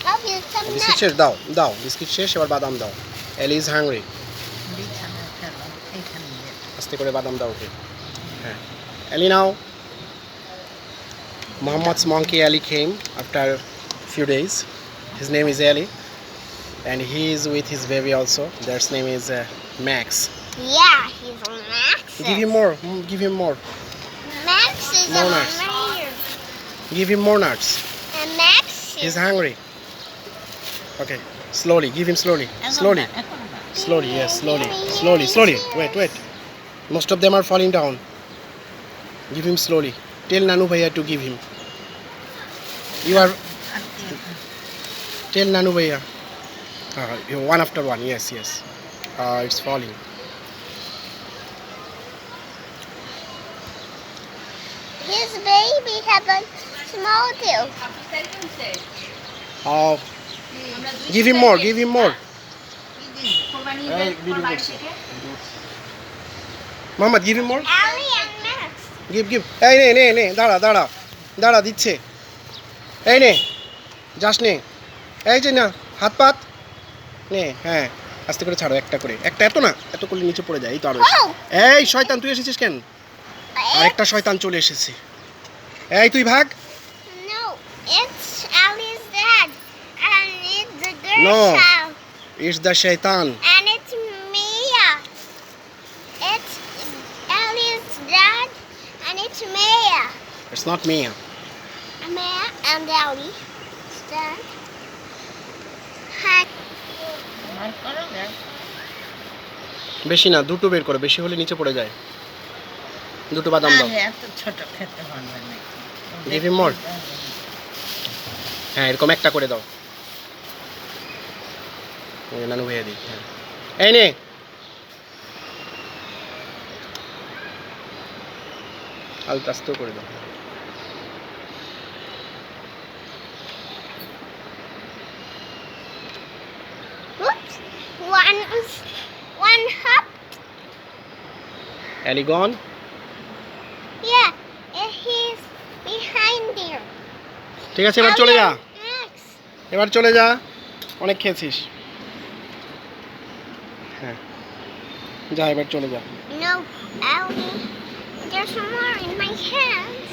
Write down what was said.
Love you some biscuit nuts. শেষ দাও দাও বিস্কিট শেষ এবার বাদাম দাও এলি ইজ হাংরি আস্তে করে বাদাম দাও ওকে হ্যাঁ এলি নাও Muhammad's monkey Ali came after few days. His name is Ali and he is with his baby also. Their name is Max. Yeah, he's Max. Give him more. Give him more. Max is More a nuts. mayor. Give him more nuts. And Max He's is hungry. Okay. Slowly. Give him slowly. Slowly. Slowly. Yes. Slowly. Slowly. Slowly. Wait. Wait. Most of them are falling down. Give him slowly. Tell Nanu Bhaiya to give him. You are. Tell Nanu Bhaiya. One after one. Yes. Yes. It's falling. his baby have a small tail. Oh. Give him more. Give him more. Muhammad, give him more. Ali and Max. Give. এই নে দাঁড়া দিচ্ছে এই নে যাস নে এই যে না হাত পাত নে হ্যাঁ আস্তে করে ছাড়ো একটা করে একটা এত করলে নিচে পড়ে যায় এই তো আরো Oh! এই শয়তান তুই এসেছিস কেন আরেকটা শয়তান চলে এসেছে এই তুই ভাগ No, it's Ali's dad. And it's the girl's No. house. It's the শয়তান And it's Mia. It's Ali's dad. And it's Mia. It's not me Mia and Ali. Dad. Hi. বেশি না দুটো বের করো বেশি হলে নিচে পড়ে যায় দুটো বাদাম দাও Give him more. হ্যাঁ এরকম একটা করে দাও এই নানু ভাইয়া দিই হ্যাঁ এই নে আলতো আস্তে করে দাও Whoops. One hop. Ellie gone? Yeah. He's behind there. ঠিক আছে এবার চলে যা Max. এবার চলে যা অনেক খেয়েছিস হ্যাঁ যা এবার চলে যা No, Ali. There's more in my hands.